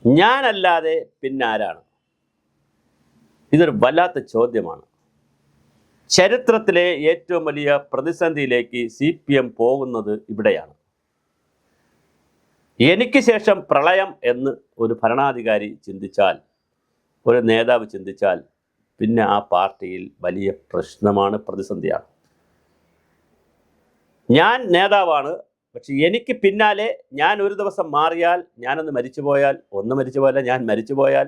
ഞാനല്ലാതെ പിന്നാരാണ്? ഇതൊരു വല്ലാത്ത ചോദ്യമാണ്. ചരിത്രത്തിലെ ഏറ്റവും വലിയ പ്രതിസന്ധിയിലേക്ക് CPM പോകുന്നത് ഇവിടെയാണ്. എനിക്ക് ശേഷം പ്രളയം എന്ന് ഒരു ഭരണാധികാരി ചിന്തിച്ചാൽ, ഒരു നേതാവ് ചിന്തിച്ചാൽ, പിന്നെ ആ പാർട്ടിയിൽ വലിയ പ്രശ്നമാണ്, പ്രതിസന്ധിയാണ്. ഞാൻ നേതാവാണ്, പക്ഷെ എനിക്ക് പിന്നാലെ ഞാൻ ഒരു ദിവസം മാറിയാൽ, ഞാനൊന്ന് മരിച്ചുപോയാൽ, ഞാൻ മരിച്ചുപോയാൽ,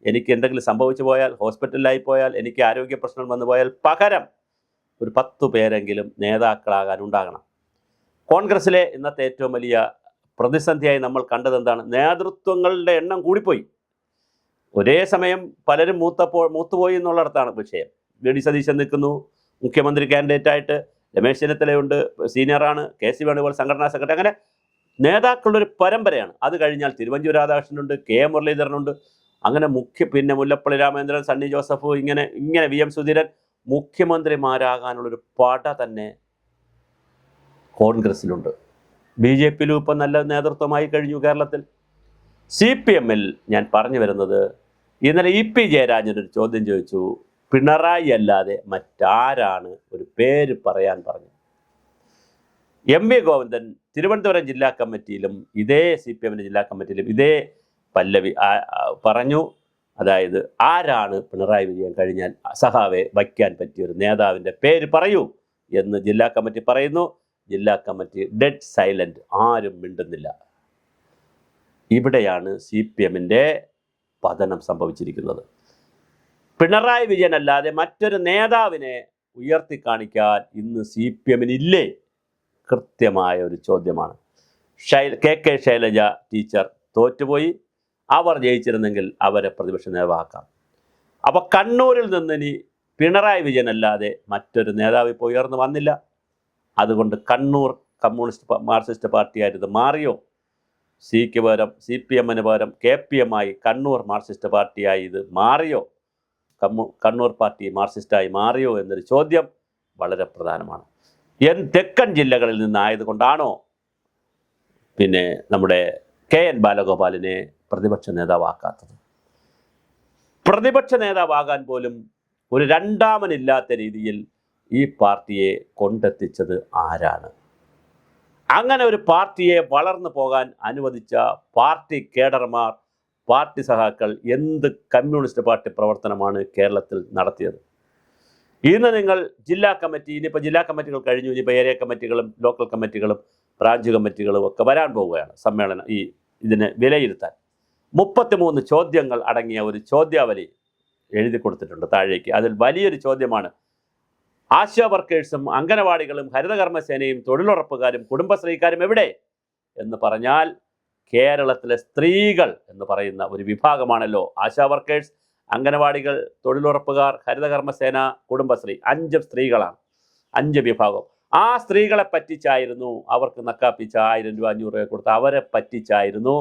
എനിക്ക് എന്തെങ്കിലും സംഭവിച്ചു പോയാൽ, ഹോസ്പിറ്റലിലായി പോയാൽ, എനിക്ക് ആരോഗ്യ പ്രശ്നം വന്നു പോയാൽ, പകരം ഒരു 10 പേരെങ്കിലും നേതാക്കളാകാൻ ഉണ്ടാകണം. കോൺഗ്രസ്സിലെ ഇന്നത്തെ ഏറ്റവും വലിയ പ്രതിസന്ധിയായി നമ്മൾ കണ്ടത് എന്താണ്? നേതൃത്വങ്ങളുടെ എണ്ണം കൂടിപ്പോയി. ഒരേ സമയം പലരും മൂത്തുപോയി എന്നുള്ളിടത്താണ് വിഷയം. വി.ഡി. സതീശൻ നിൽക്കുന്നു മുഖ്യമന്ത്രി കാൻഡിഡേറ്റായിട്ട്, രമേശ് ചെന്നിത്തലയുണ്ട്, സീനിയറാണ്, KC വേണുഗോപാൽ സംഘടനാ സെക്രട്ടറി, അങ്ങനെ നേതാക്കളുടെ ഒരു പരമ്പരയാണ്. അത് കഴിഞ്ഞാൽ തിരുവഞ്ചൂർ രാധാകൃഷ്ണനുണ്ട്, K മുരളീധരനുണ്ട്, അങ്ങനെ പിന്നെ മുല്ലപ്പള്ളി രാമചന്ദ്രൻ, സണ്ണി ജോസഫ്, ഇങ്ങനെ VM സുധീരൻ, മുഖ്യമന്ത്രിമാരാകാനുള്ളൊരു പട തന്നെ കോൺഗ്രസ്സിലുണ്ട്. BJPയിലും ഇപ്പം നല്ല നേതൃത്വമായി കഴിഞ്ഞു കേരളത്തിൽ. CPMൽ ഞാൻ പറഞ്ഞു വരുന്നത്, ഇന്നലെ EP ജയരാജനൊരു ചോദ്യം ചോദിച്ചു, പിണറായി അല്ലാതെ മറ്റാരാണ് ഒരു പേര് പറയാൻ പറഞ്ഞു. MV ഗോവിന്ദൻ തിരുവനന്തപുരം ജില്ലാ കമ്മിറ്റിയിലും ഇതേ CPMൻ്റെ ജില്ലാ കമ്മിറ്റിയിലും ഇതേ പല്ലവി പറഞ്ഞു. അതായത് ആരാണ് പിണറായി വിജയൻ കഴിഞ്ഞാൽ സഹാവെ വയ്ക്കാൻ പറ്റിയൊരു നേതാവിൻ്റെ പേര് പറയൂ എന്ന് ജില്ലാ കമ്മിറ്റി പറയുന്നു. ജില്ലാ കമ്മിറ്റി ഡെഡ് സൈലൻറ്റ്, ആരും മിണ്ടുന്നില്ല. ഇവിടെയാണ് CPMൻ്റെ പതനം സംഭവിച്ചിരിക്കുന്നത്. പിണറായി വിജയൻ അല്ലാതെ മറ്റൊരു നേതാവിനെ ഉയർത്തി കാണിക്കാൻ ഇന്ന് CPMനില്ലേ? കൃത്യമായ ഒരു ചോദ്യമാണ്. KK ശൈലജ ടീച്ചർ തോറ്റുപോയി. അവർ ജയിച്ചിരുന്നെങ്കിൽ അവരെ പ്രതിപക്ഷ നേതാവാക്കാം. അപ്പോൾ കണ്ണൂരിൽ നിന്ന് ഇനി പിണറായി വിജയൻ അല്ലാതെ മറ്റൊരു നേതാവ് ഇപ്പോൾ ഉയർന്നു വന്നില്ല. അതുകൊണ്ട് കണ്ണൂർ കമ്മ്യൂണിസ്റ്റ് മാർക്സിസ്റ്റ് പാർട്ടിയായിട്ട് മാറിയോ? സിക്ക് പകരം CPMന് പകരം KPM ആയി കണ്ണൂർ മാർക്സിസ്റ്റ് പാർട്ടിയായി ഇത് മാറിയോ? കണ്ണൂർ പാർട്ടി മാർക്സിസ്റ്റായി മാറിയോ എന്നൊരു ചോദ്യം വളരെ പ്രധാനമാണ്. തെക്കൻ ജില്ലകളിൽ നിന്നായതുകൊണ്ടാണോ പിന്നെ നമ്മുടെ KN ബാലഗോപാലിനെ പ്രതിപക്ഷ നേതാവാക്കാത്തത്? പ്രതിപക്ഷ നേതാവാകാൻ പോലും ഒരു രണ്ടാമനില്ലാത്ത രീതിയിൽ ഈ പാർട്ടിയെ കൊണ്ടെത്തിച്ചത് ആരാണ്? അങ്ങനെ ഒരു പാർട്ടിയെ വളർന്നു പോകാൻ അനുവദിച്ച പാർട്ടി കേഡർമാർ, പാർട്ടി സഹാക്കൾ എന്ത് കമ്മ്യൂണിസ്റ്റ് പാർട്ടി പ്രവർത്തനമാണ് കേരളത്തിൽ നടത്തിയത്? ഇന്ന് നിങ്ങൾ ജില്ലാ കമ്മിറ്റി, ഇനിയിപ്പോൾ ജില്ലാ കമ്മിറ്റികൾ കഴിഞ്ഞു, ഇനിയിപ്പോൾ ഏരിയ കമ്മിറ്റികളും ലോക്കൽ കമ്മിറ്റികളും ബ്രാഞ്ച് കമ്മിറ്റികളും ഒക്കെ വരാൻ പോവുകയാണ് സമ്മേളനം ഇതിനെ വിലയിരുത്താൻ. 33 ചോദ്യങ്ങൾ അടങ്ങിയ ഒരു ചോദ്യാവലി എഴുതി കൊടുത്തിട്ടുണ്ട് താഴേക്ക്. അതിൽ വലിയൊരു ചോദ്യമാണ്, ആശാ വർക്കേഴ്സും അംഗനവാടികളും ഹരിതകർമ്മസേനയും തൊഴിലുറപ്പുകാരും കുടുംബശ്രീക്കാരും എവിടെ എന്ന് പറഞ്ഞാൽ, കേരളത്തിലെ സ്ത്രീകൾ എന്ന് പറയുന്ന ഒരു വിഭാഗമാണല്ലോ ആശാ വർക്കേഴ്സ്, അംഗനവാടികൾ, തൊഴിലുറപ്പുകാർ, ഹരിതകർമ്മസേന, കുടുംബശ്രീ. 5 സ്ത്രീകളാണ്, 5 വിഭാഗം. ആ സ്ത്രീകളെ പറ്റിച്ചായിരുന്നു, അവർക്ക് നക്കാപ്പിച്ച 1000 രൂപ 500 രൂപ കൊടുത്ത് അവരെ പറ്റിച്ചായിരുന്നു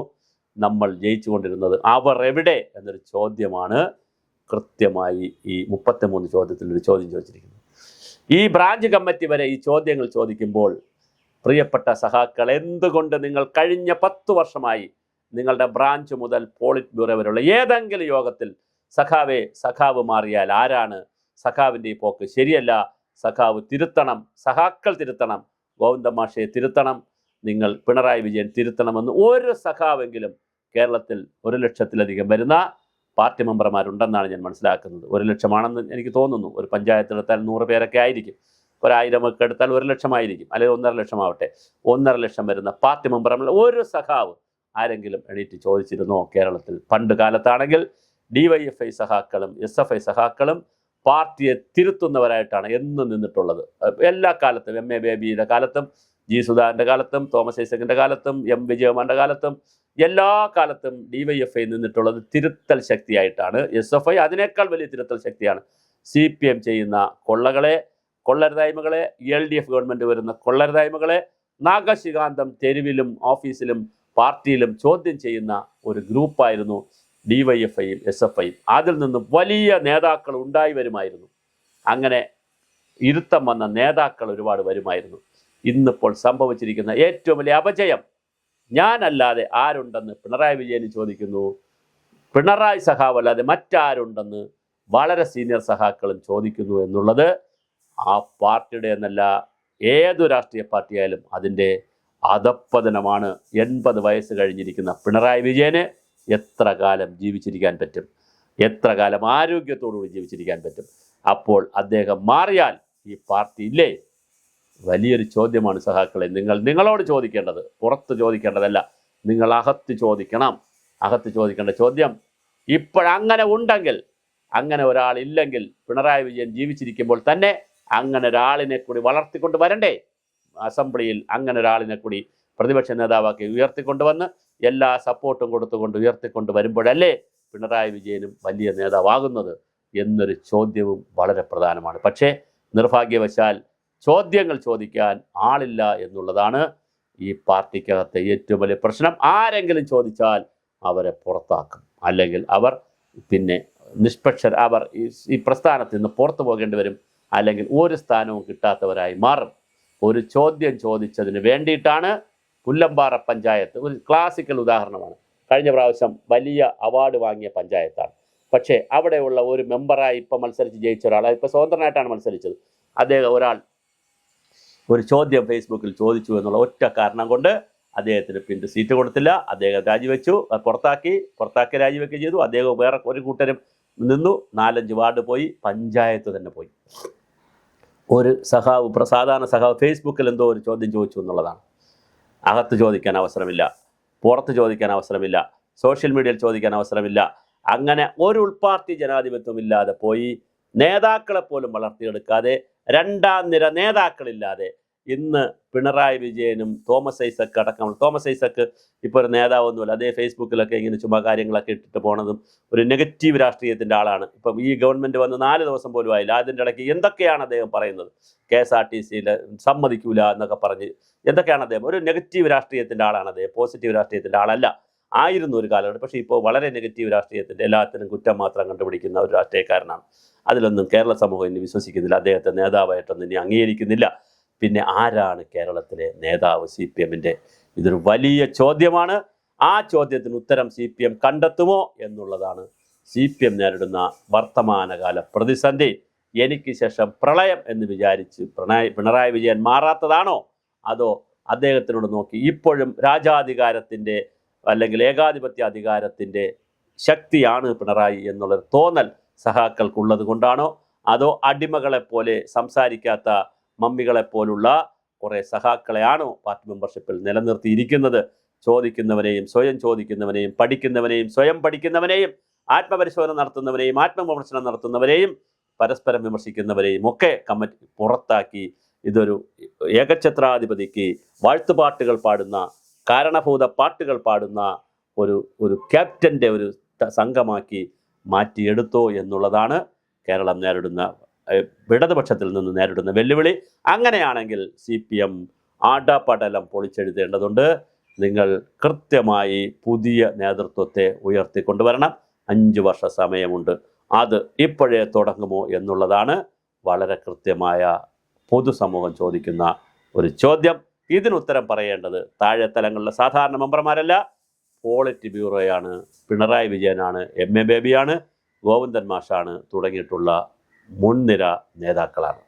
നമ്മൾ ജയിച്ചു കൊണ്ടിരുന്നത്. അവർ എവിടെ എന്നൊരു ചോദ്യമാണ് കൃത്യമായി ഈ 33 ചോദ്യത്തിലൊരു ചോദ്യം ചോദിച്ചിരിക്കുന്നത്. ഈ ബ്രാഞ്ച് കമ്മിറ്റി വരെ ഈ ചോദ്യങ്ങൾ ചോദിക്കുമ്പോൾ, പ്രിയപ്പെട്ട സഖാക്കൾ, എന്തുകൊണ്ട് നിങ്ങൾ കഴിഞ്ഞ 10 വർഷമായി നിങ്ങളുടെ ബ്രാഞ്ച് മുതൽ പോളിറ്റ് ബ്യൂറോ വരെയുള്ള ഏതെങ്കിലും യോഗത്തിൽ സഖാവ് മാറിയാൽ ആരാണ് സഖാവിൻ്റെ ഈ പോക്ക് ശരിയല്ല, സഖാവ് തിരുത്തണം, സഖാക്കൾ തിരുത്തണം, ഗോവിന്ദ മാഷയെ തിരുത്തണം, നിങ്ങൾ പിണറായി വിജയൻ തിരുത്തണമെന്ന് ഒരു സഖാവെങ്കിലും കേരളത്തിൽ 1 ലക്ഷത്തിലധികം വരുന്ന പാർട്ടി മെമ്പർമാരുണ്ടെന്നാണ് ഞാൻ മനസ്സിലാക്കുന്നത്. 1 ലക്ഷമാണെന്ന് എനിക്ക് തോന്നുന്നു. ഒരു പഞ്ചായത്തെടുത്താൽ 100 പേരൊക്കെ ആയിരിക്കും, 1000 ഒക്കെ എടുത്താൽ 1 ലക്ഷമായിരിക്കും, അല്ലെങ്കിൽ 1.5 ലക്ഷമാവട്ടെ. 1.5 ലക്ഷം വരുന്ന പാർട്ടി മെമ്പർമാർ ഒരു സഖാവ് ആരെങ്കിലും എണീറ്റ് ചോദിച്ചിരുന്നോ കേരളത്തിൽ? പണ്ട് കാലത്താണെങ്കിൽ DYFI സഖാക്കളും SFI സഖാക്കളും പാർട്ടിയെ തിരുത്തുന്നവരായിട്ടാണ് എന്നും നിന്നിട്ടുള്ളത്. എല്ലാ കാലത്തും, MA ബേബിയുടെ കാലത്തും, G സുധാകരൻ്റെ കാലത്തും, തോമസ് ഐസക്കിൻ്റെ കാലത്തും, M വിജയകുമാറിൻ്റെ കാലത്തും, എല്ലാ കാലത്തും DYFI നിന്നിട്ടുള്ളത് തിരുത്തൽ ശക്തിയായിട്ടാണ്. SFI അതിനേക്കാൾ വലിയ തിരുത്തൽ ശക്തിയാണ്. CPM ചെയ്യുന്ന കൊള്ളരുതായ്മകളെ, LDF ഗവൺമെൻറ് വരുന്ന കൊള്ളരുതായ്മകളെ നാഗശികാന്തം തെരുവിലും ഓഫീസിലും പാർട്ടിയിലും ചോദ്യം ചെയ്യുന്ന ഒരു ഗ്രൂപ്പായിരുന്നു DYFIയും SFIയും. അതിൽ നിന്നും വലിയ നേതാക്കൾ ഉണ്ടായി വരുമായിരുന്നു. അങ്ങനെ ഇരുത്തം വന്ന നേതാക്കൾ ഒരുപാട് വരുമായിരുന്നു. ഇന്നിപ്പോൾ സംഭവിച്ചിരിക്കുന്ന ഏറ്റവും വലിയ അപജയം, ഞാനല്ലാതെ ആരുണ്ടെന്ന് പിണറായി വിജയൻ ചോദിക്കുന്നു, പിണറായി സഖാവ് അല്ലാതെ മറ്റാരുണ്ടെന്ന് വളരെ സീനിയർ സഖാക്കളും ചോദിക്കുന്നു എന്നുള്ളത് ആ പാർട്ടിയുടെ എന്നല്ല ഏതു രാഷ്ട്രീയ പാർട്ടിയായാലും അതിൻ്റെ അധപ്പതനമാണ്. 80 വയസ്സ് കഴിഞ്ഞിരിക്കുന്ന പിണറായി വിജയന് എത്ര കാലം ജീവിച്ചിരിക്കാൻ പറ്റും? എത്ര കാലം ആരോഗ്യത്തോടുകൂടി ജീവിച്ചിരിക്കാൻ പറ്റും? അപ്പോൾ അദ്ദേഹം മാറിയാൽ ഈ പാർട്ടി ഇല്ലേ? വലിയൊരു ചോദ്യമാണ് സഖാക്കളെ. നിങ്ങളോട് ചോദിക്കേണ്ടത്, പുറത്ത് ചോദിക്കേണ്ടതല്ല, നിങ്ങൾ അകത്ത് ചോദിക്കണം. അകത്ത് ചോദിക്കേണ്ട ചോദ്യം, ഇപ്പോഴങ്ങനെ ഉണ്ടെങ്കിൽ, അങ്ങനെ ഒരാളില്ലെങ്കിൽ, പിണറായി വിജയൻ ജീവിച്ചിരിക്കുമ്പോൾ തന്നെ അങ്ങനെ ഒരാളിനെ കൂടി വളർത്തിക്കൊണ്ട് വരണ്ടേ? അസംബ്ലിയിൽ അങ്ങനെ ഒരാളിനെ കൂടി പ്രതിപക്ഷ നേതാവാക്കി ഉയർത്തിക്കൊണ്ടുവന്ന് എല്ലാ സപ്പോർട്ടും കൊടുത്തുകൊണ്ട് ഉയർത്തിക്കൊണ്ട് വരുമ്പോഴല്ലേ പിണറായി വിജയനും വലിയ നേതാവാകുന്നത് എന്നൊരു ചോദ്യവും വളരെ പ്രധാനമാണ്. പക്ഷേ നിർഭാഗ്യവശാൽ ചോദ്യങ്ങൾ ചോദിക്കാൻ ആളില്ല എന്നുള്ളതാണ് ഈ പാർട്ടിക്കകത്തെ ഏറ്റവും വലിയ പ്രശ്നം. ആരെങ്കിലും ചോദിച്ചാൽ അവരെ പുറത്താക്കും, അല്ലെങ്കിൽ അവർ പിന്നെ അവർ ഈ പ്രസ്ഥാനത്തിൽ നിന്ന് പുറത്തു പോകേണ്ടി വരും, അല്ലെങ്കിൽ ഒരു സ്ഥാനവും കിട്ടാത്തവരായി മാറും. ഒരു ചോദ്യം ചോദിച്ചതിന് വേണ്ടിയിട്ടാണ് പുല്ലമ്പാറ പഞ്ചായത്ത് ഒരു ക്ലാസിക്കൽ ഉദാഹരണമാണ്. കഴിഞ്ഞ പ്രാവശ്യം വലിയ അവാർഡ് വാങ്ങിയ പഞ്ചായത്താണ്. പക്ഷേ അവിടെയുള്ള ഒരു മെമ്പറായി ഇപ്പം മത്സരിച്ച് ജയിച്ച ഒരാൾ, ഇപ്പോൾ സ്വതന്ത്രനായിട്ടാണ് മത്സരിച്ചത്, ഒരാൾ ഒരു ചോദ്യം ഫേസ്ബുക്കിൽ ചോദിച്ചു എന്നുള്ള ഒറ്റ കാരണം കൊണ്ട് അദ്ദേഹത്തിന് പിന്നെ സീറ്റ് കൊടുത്തില്ല. അദ്ദേഹം രാജിവെച്ചു, പുറത്താക്കി രാജിവെക്കുകയും ചെയ്തു. അദ്ദേഹം വേറെ ഒരു കൂട്ടരും നിന്നു. 4-5 വാർഡ് പോയി, പഞ്ചായത്ത് തന്നെ പോയി. ഒരു സാധാരണ സഖാവ് ഫേസ്ബുക്കിൽ എന്തോ ഒരു ചോദ്യം ചോദിച്ചു എന്നുള്ളതാണ്. അകത്ത് ചോദിക്കാൻ അവസരമില്ല, പുറത്ത് ചോദിക്കാൻ അവസരമില്ല, സോഷ്യൽ മീഡിയയിൽ ചോദിക്കാൻ അവസരമില്ല. അങ്ങനെ ഒരു ഉൾപാർട്ടി ജനാധിപത്യം ഇല്ലാതെ പോയി, നേതാക്കളെ പോലും വളർത്തിയെടുക്കാതെ, രണ്ടാം നിര നേതാക്കളില്ലാതെ ഇന്ന് പിണറായി വിജയനും തോമസ് ഐസക് അടക്കം, തോമസ് ഐസക് ഇപ്പോൾ ഒരു നേതാവൊന്നുമല്ല, അതേ ഫേസ്ബുക്കിലൊക്കെ ഇങ്ങനെ ചുമ്മാ കാര്യങ്ങളൊക്കെ ഇട്ടിട്ട് പോണതും ഒരു നെഗറ്റീവ് രാഷ്ട്രീയത്തിൻ്റെ ആളാണ്. ഇപ്പം ഈ ഗവൺമെൻറ് വന്ന് 4 ദിവസം പോലും ആയില്ല. അതിൻ്റെ ഇടയ്ക്ക് എന്തൊക്കെയാണ് അദ്ദേഹം പറയുന്നത്? KSRTCയിൽ സമ്മതിക്കൂല എന്നൊക്കെ പറഞ്ഞ് എന്തൊക്കെയാണ് അദ്ദേഹം? ഒരു നെഗറ്റീവ് രാഷ്ട്രീയത്തിൻ്റെ ആളാണ് അദ്ദേഹം, പോസിറ്റീവ് രാഷ്ട്രീയത്തിൻ്റെ ആളല്ല. ആയിരുന്നു ഒരു കാലഘട്ടം. പക്ഷേ ഇപ്പോൾ വളരെ നെഗറ്റീവ് രാഷ്ട്രീയത്തിൻ്റെ, എല്ലാത്തിനും കുറ്റം മാത്രം കണ്ടുപിടിക്കുന്ന ഒരു രാഷ്ട്രീയക്കാരനാണ്. അതിലൊന്നും കേരള സമൂഹം ഇനി വിശ്വസിക്കുന്നില്ല, അദ്ദേഹത്തെ നേതാവായിട്ടൊന്നും ഇനി അംഗീകരിക്കുന്നില്ല. പിന്നെ ആരാണ് കേരളത്തിലെ നേതാവ് CPM-ൻ്റെ? ഇതൊരു വലിയ ചോദ്യമാണ്. ആ ചോദ്യത്തിന് ഉത്തരം CPM കണ്ടെത്തുമോ എന്നുള്ളതാണ് CPM നേരിടുന്ന വർത്തമാനകാല പ്രതിസന്ധി. എനിക്ക് ശേഷം പ്രളയം എന്ന് വിചാരിച്ച് പിണറായി വിജയൻ മാറാത്തതാണോ? അതോ അദ്ദേഹത്തിനോട് നോക്കി ഇപ്പോഴും രാജാധികാരത്തിൻ്റെ അല്ലെങ്കിൽ ഏകാധിപത്യ അധികാരത്തിൻ്റെ ശക്തിയാണ് പിണറായി എന്നുള്ളൊരു തോന്നൽ സഖാക്കൾക്കുള്ളത് കൊണ്ടാണോ? അതോ അടിമകളെപ്പോലെ സംസാരിക്കാത്ത മമ്മികളെപ്പോലുള്ള കുറേ സഖാക്കളെയാണോ പാർട്ടി മെമ്പർഷിപ്പിൽ നിലനിർത്തിയിരിക്കുന്നത്? ചോദിക്കുന്നവനെയും സ്വയം ചോദിക്കുന്നവനെയും പഠിക്കുന്നവനെയും സ്വയം പഠിക്കുന്നവനെയും ആത്മപരിശോധന നടത്തുന്നവരെയും ആത്മവിമർശനം നടത്തുന്നവരെയും പരസ്പരം വിമർശിക്കുന്നവരെയും ഒക്കെ കമ്മിറ്റി പുറത്താക്കി ഇതൊരു ഏകഛത്രാധിപതിക്ക് വാഴ്ത്തുപാട്ടുകൾ പാടുന്ന, കാരണഭൂത പാട്ടുകൾ പാടുന്ന ഒരു ക്യാപ്റ്റൻ്റെ ഒരു സംഘമാക്കി മാറ്റിയെടുത്തോ എന്നുള്ളതാണ് കേരളം നേരിടുന്ന, ഇടതുപക്ഷത്തിൽ നിന്ന് നേരിടുന്ന വെല്ലുവിളി. അങ്ങനെയാണെങ്കിൽ CPM ആടപടലം പൊളിച്ചെഴുതേണ്ടതുണ്ട്. നിങ്ങൾ കൃത്യമായി പുതിയ നേതൃത്വത്തെ ഉയർത്തിക്കൊണ്ടുവരണം. 5 വർഷ സമയമുണ്ട്. അത് ഇപ്പോഴേ തുടങ്ങുമോ എന്നുള്ളതാണ് വളരെ കൃത്യമായ പൊതുസമൂഹം ചോദിക്കുന്ന ഒരു ചോദ്യം. ഇതിനുത്തരം പറയേണ്ടത് താഴെ തലങ്ങളിലെ സാധാരണ മെമ്പർമാരല്ല, പോളിറ്റ് ബ്യൂറോയാണ്, പിണറായി വിജയനാണ്, MA ബേബിയാണ്, ഗോവിന്ദൻ മാഷാണ് തുടങ്ങിയിട്ടുള്ള മുൻനിര നേതാക്കളാണ്.